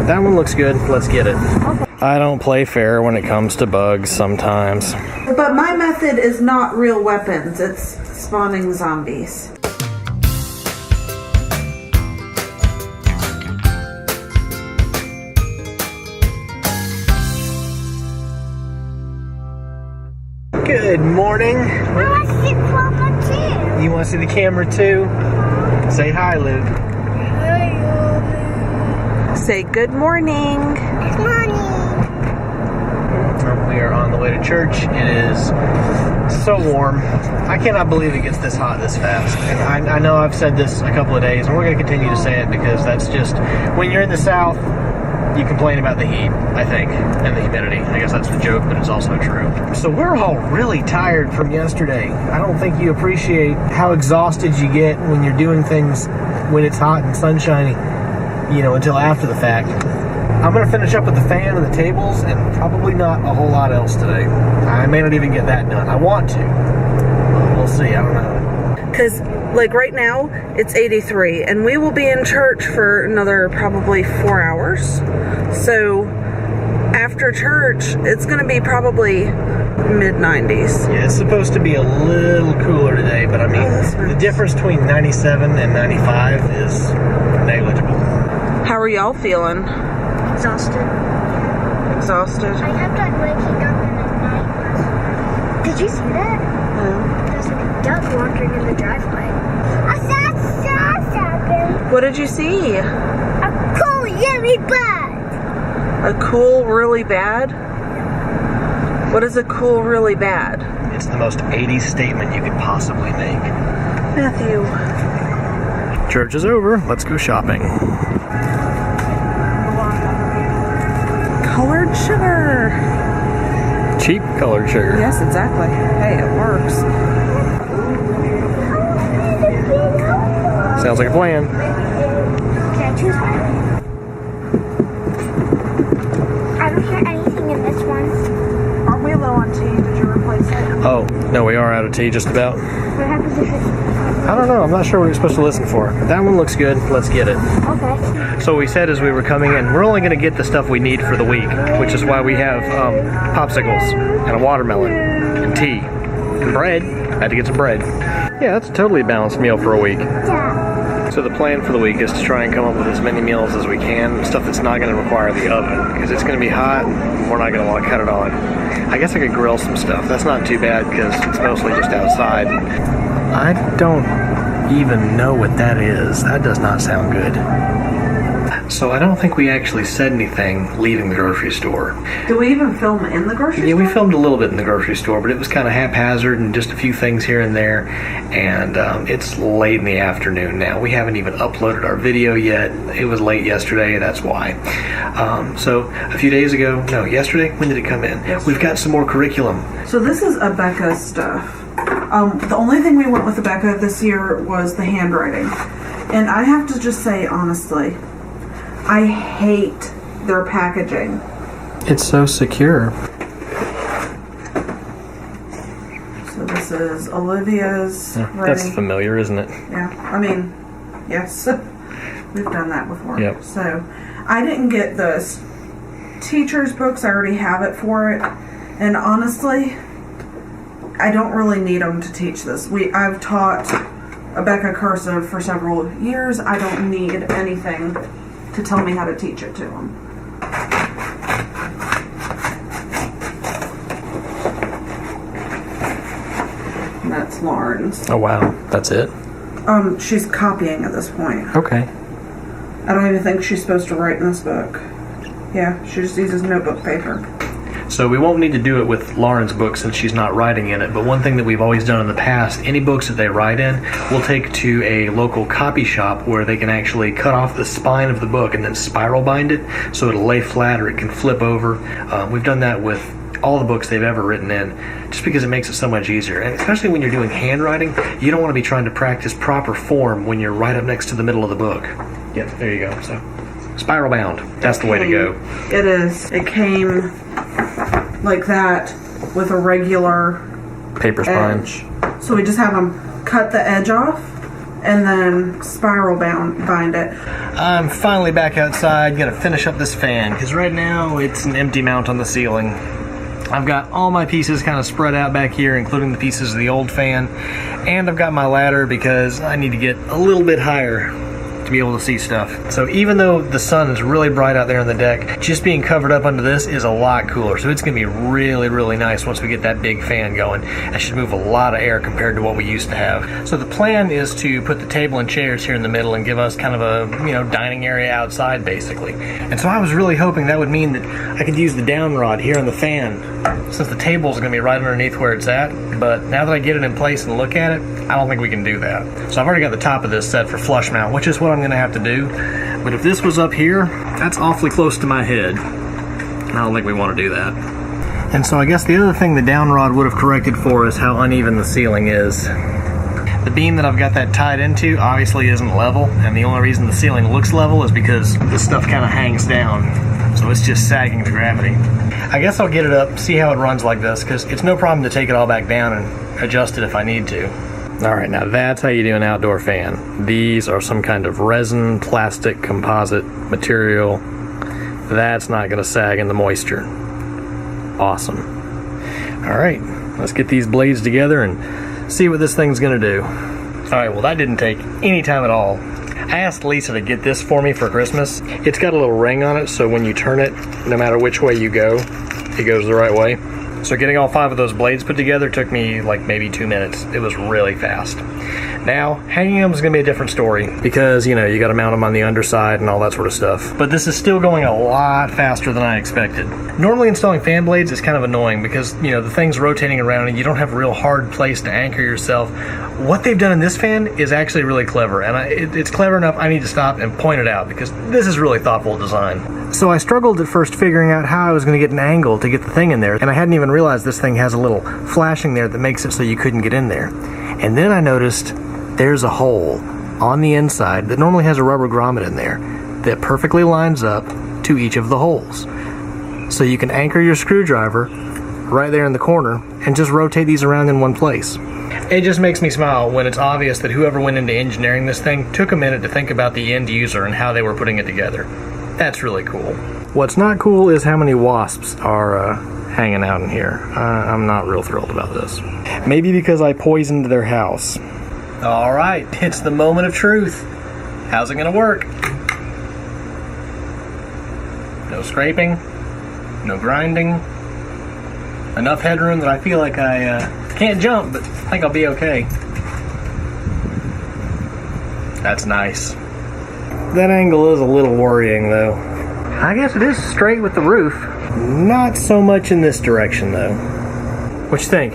That one looks good. Let's get it. Okay. I don't play fair when it comes to bugs sometimes. But my method is not real weapons. It's spawning zombies. Good morning. I want to see the camera too. You want to see the camera too? Say hi, Luke. Say good morning. Good morning. We are on the way to church. It is so warm. I cannot believe it gets this hot this fast. And I know I've said this a couple of days, and we're going to continue to say it because that's just, when you're in the South, you complain about the heat, I think, and the humidity. I guess that's the joke, but it's also true. So we're all really tired from yesterday. I don't think you appreciate how exhausted you get when you're doing things when it's hot and sunshiny, until after the fact. I'm going to finish up with the fan and the tables and probably not a whole lot else today. I may not even get that done. I want to. We'll see. I don't know. Because, right now, it's 83, and we will be in church for another probably 4 hours. So, after church, it's going to be probably mid-90s. Yeah, it's supposed to be a little cooler today, but I mean, the difference between 97 and 95 is negligible. How are y'all feeling? Exhausted. Exhausted? I kept on waking up in the night. Did you see that? No. There's like a duck wandering in the driveway. I saw something. What did you see? A cool yummy bug. A cool, really bad? What is a cool, really bad? It's the most 80s statement you could possibly make. Matthew. Church is over. Let's go shopping. Colored sugar. Cheap colored sugar. Yes, exactly. Hey, it works. Sounds like a plan. Can I choose one? I don't hear anything in this one. Aren't we low on tea? Did you replace it? Oh, no, we are out of tea just about. What happens if it's... I don't know. I'm not sure what you're supposed to listen for. That one looks good. Let's get it. Okay. So what we said as we were coming in, we're only going to get the stuff we need for the week, which is why we have popsicles and a watermelon and tea and bread. I had to get some bread. Yeah, that's a totally balanced meal for a week. Yeah. So the plan for the week is to try and come up with as many meals as we can, stuff that's not going to require the oven, because it's going to be hot and we're not going to want to cut it on. I guess I could grill some stuff. That's not too bad because it's mostly just outside. I don't even know what that is. That does not sound good. So I don't think we actually said anything leaving the grocery store. Do we even film in the grocery store? Yeah, we filmed a little bit in the grocery store, but it was kind of haphazard and just a few things here and there. And it's late in the afternoon now. We haven't even uploaded our video yet. It was late yesterday, that's why. So a few days ago, no, yesterday? When did it come in? Yesterday. We've got some more curriculum. So this is Abeka stuff. The only thing we went with Abeka this year was the handwriting. And I have to just say, honestly, I hate their packaging. It's so secure. So this is Olivia's writing. That's familiar, isn't it? Yeah, I mean, yes. We've done that before. Yep. So I didn't get the teacher's books. I already have it for it. And honestly, I don't really need them to teach this. I've taught Abeka cursive for several years. I don't need anything to tell me how to teach it to them. And that's Lauren's. Oh wow, that's it? She's copying at this point. Okay. I don't even think she's supposed to write in this book. Yeah, she just uses notebook paper. So we won't need to do it with Lauren's book since she's not writing in it, but one thing that we've always done in the past, any books that they write in, we'll take to a local copy shop where they can actually cut off the spine of the book and then spiral bind it so it'll lay flat or it can flip over. We've done that with all the books they've ever written in, just because it makes it so much easier. And especially when you're doing handwriting, you don't want to be trying to practice proper form when you're right up next to the middle of the book. Yep, there you go. So spiral bound, that's the way to go. It is. It came like that with a regular paper spine. edge. So we just have them cut the edge off and then spiral bind it. I'm finally back outside, gonna finish up this fan, because right now it's an empty mount on the ceiling. I've got all my pieces kind of spread out back here, including the pieces of the old fan, and I've got my ladder because I need to get a little bit higher to be able to see stuff. So even though the sun is really bright out there on the deck, just being covered up under this is a lot cooler. So it's gonna be really, really nice once we get that big fan going. That should move a lot of air compared to what we used to have. So the plan is to put the table and chairs here in the middle and give us kind of a, dining area outside basically. And so I was really hoping that would mean that I could use the down rod here on the fan, since the table's gonna be right underneath where it's at. But now that I get it in place and look at it, I don't think we can do that. So I've already got the top of this set for flush mount, which is what I'm gonna have to do. But if this was up here, that's awfully close to my head. I don't think we want to do that. And so I guess the other thing the down rod would have corrected for is how uneven the ceiling is. The beam that I've got that tied into obviously isn't level, and the only reason the ceiling looks level is because this stuff kind of hangs down. So it's just sagging to gravity. I guess I'll get it up, see how it runs like this, because it's no problem to take it all back down and adjust it if I need to. Alright, now that's how you do an outdoor fan. These are some kind of resin, plastic, composite material. That's not going to sag in the moisture. Awesome. Alright, let's get these blades together and see what this thing's going to do. Alright, well that didn't take any time at all. I asked Lisa to get this for me for Christmas. It's got a little ring on it, so when you turn it, no matter which way you go, it goes the right way. So getting all 5 of those blades put together took me like maybe 2 minutes. It was really fast. Now, hanging them is going to be a different story because, you got to mount them on the underside and all that sort of stuff. But this is still going a lot faster than I expected. Normally installing fan blades is kind of annoying because, the thing's rotating around and you don't have a real hard place to anchor yourself. What they've done in this fan is actually really clever, and it's clever enough I need to stop and point it out because this is really thoughtful design. So I struggled at first figuring out how I was going to get an angle to get the thing in there, and I hadn't even realized this thing has a little flashing there that makes it so you couldn't get in there. And then I noticed there's a hole on the inside that normally has a rubber grommet in there that perfectly lines up to each of the holes. So you can anchor your screwdriver right there in the corner and just rotate these around in one place. It just makes me smile when it's obvious that whoever went into engineering this thing took a minute to think about the end user and how they were putting it together. That's really cool. What's not cool is how many wasps are hanging out in here. I'm not real thrilled about this. Maybe because I poisoned their house. Alright, it's the moment of truth. How's it gonna work? No scraping, no grinding, enough headroom that I feel like I can't jump, but I think I'll be okay. That's nice. That angle is a little worrying though. I guess it is straight with the roof. Not so much in this direction though. What you think?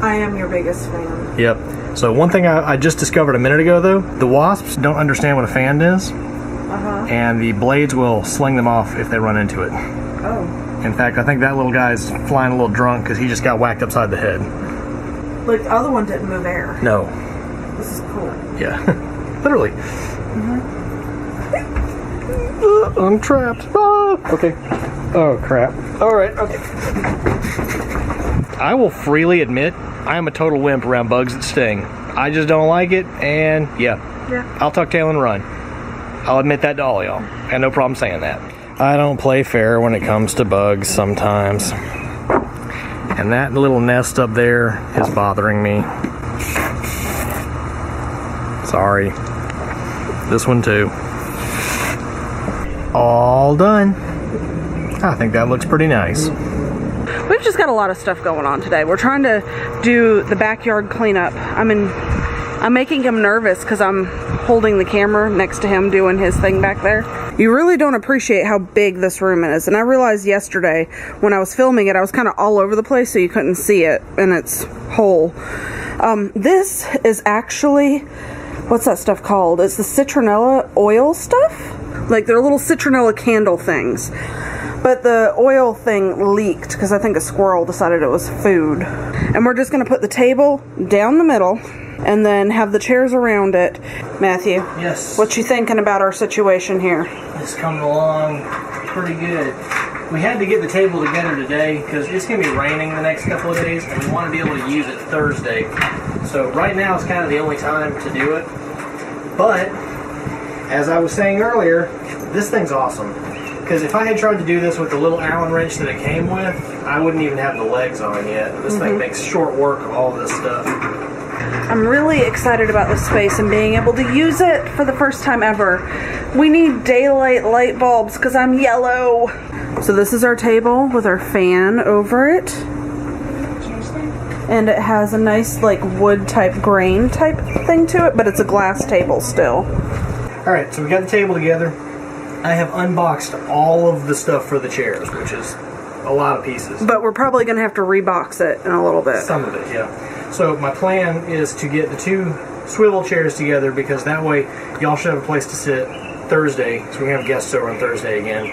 I am your biggest fan. Yep. So one thing I just discovered a minute ago though, the wasps don't understand what a fan is. And the blades will sling them off if they run into it. Oh. In fact, I think that little guy's flying a little drunk because he just got whacked upside the head. Like the other one didn't move air. No. This is cool. Yeah. Literally. I'm trapped. Ah! Okay. Oh, crap. Alright, okay. I will freely admit I am a total wimp around bugs that sting. I just don't like it, and yeah. I'll tuck tail and run. I'll admit that to all y'all. I have no problem saying that. I don't play fair when it comes to bugs sometimes. And that little nest up there is bothering me. Sorry. This one too. All done. I think that looks pretty nice. We've just got a lot of stuff going on today. We're trying to do the backyard cleanup. I'm making him nervous because I'm holding the camera next to him doing his thing back there. You really don't appreciate how big this room is. And I realized yesterday when I was filming it, I was kind of all over the place so you couldn't see it in its whole. This is actually, what's that stuff called? It's the citronella oil stuff. Like they're little citronella candle things. But the oil thing leaked because I think a squirrel decided it was food. And we're just going to put the table down the middle and then have the chairs around it. Matthew, yes. What you thinking about our situation here? It's coming along pretty good. we had to get the table together today because it's going to be raining the next couple of days, and we want to be able to use it Thursday. So right now is kind of the only time to do it. But as I was saying earlier, this thing's awesome. Because if I had tried to do this with the little Allen wrench that it came with, I wouldn't even have the legs on yet. This thing makes short work of all this stuff. I'm really excited about this space and being able to use it for the first time ever. We need daylight light bulbs because I'm yellow. So this is our table with our fan over it. And it has a nice like wood type grain type thing to it, but it's a glass table still. Alright, so we got the table together. I have unboxed all of the stuff for the chairs, which is a lot of pieces. But we're probably going to have to rebox it in a little bit. Some of it, yeah. So my plan is to get the 2 swivel chairs together because that way y'all should have a place to sit Thursday. So we're going to have guests over on Thursday again.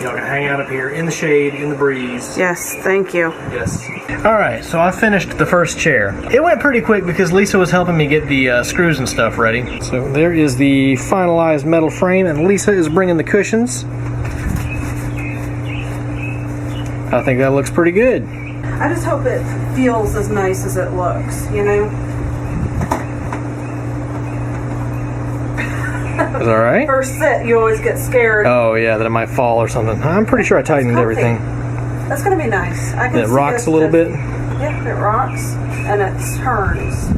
Y'all can hang out up here in the shade, in the breeze. Yes, thank you. Yes. Alright, so I finished the first chair. It went pretty quick because Lisa was helping me get the screws and stuff ready. So there is the finalized metal frame, and Lisa is bringing the cushions. I think that looks pretty good. I just hope it feels as nice as it looks, you know? Is that alright? First sit, you always get scared. Oh yeah, that it might fall or something. I'm pretty sure I tightened everything. That's going to be nice. I can It see rocks a little bit. Yeah, it rocks and it turns.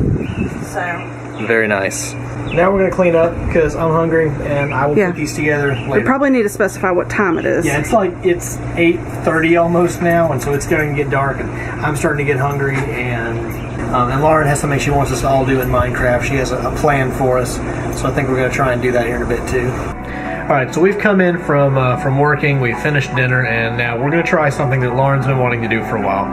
So Very nice. Now we're going to clean up because I'm hungry and I will put these together later. we probably need to specify what time it is. Yeah, it's 8:30 almost now, and so it's starting to get dark, and I'm starting to get hungry, and Lauren has something she wants us to all do in Minecraft. She has a plan for us, so I think we're going to try and do that here in a bit too. Alright, so we've come in from working, we finished dinner, and now we're going to try something that Lauren's been wanting to do for a while.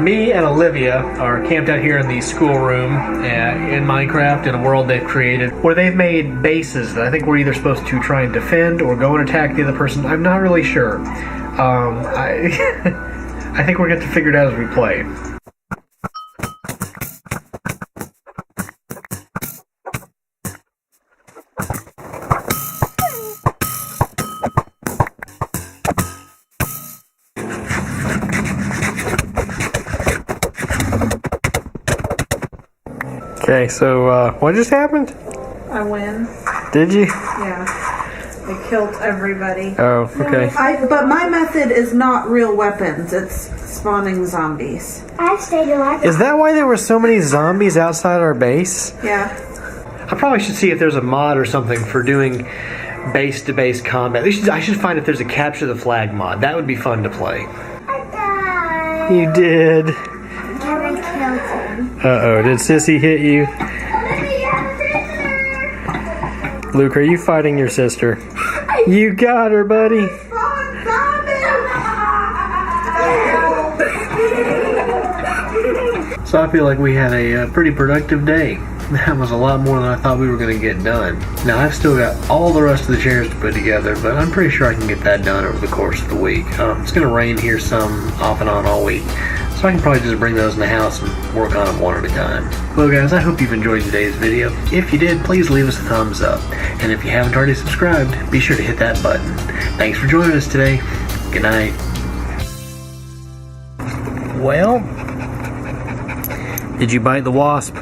Me and Olivia are camped out here in the schoolroom in Minecraft in a world they've created where they've made bases that I think we're either supposed to try and defend or go and attack the other person. I'm not really sure. I think we're going to figure it out as we play. Okay, so what just happened? I win. Did you? Yeah. I killed everybody. Oh, okay. But my method is not real weapons. It's spawning zombies. I stayed alive. Is that why there were so many zombies outside our base? Yeah. I probably should see if there's a mod or something for doing base-to-base combat. I should find if there's a capture the flag mod. That would be fun to play. I died. You did. And I killed him. Uh-oh, did Sissy hit you? Luke, are you fighting your sister? You got her, buddy. So I feel like we had a pretty productive day. That was a lot more than I thought we were going to get done. Now I've still got all the rest of the chairs to put together, but I'm pretty sure I can get that done over the course of the week. It's going to rain here some off and on all week, so I can probably just bring those in the house and work on them one at a time. Well guys, I hope you've enjoyed today's video. If you did, please leave us a thumbs up. And if you haven't already subscribed, be sure to hit that button. Thanks for joining us today. Good night. Well, did you bite the wasp?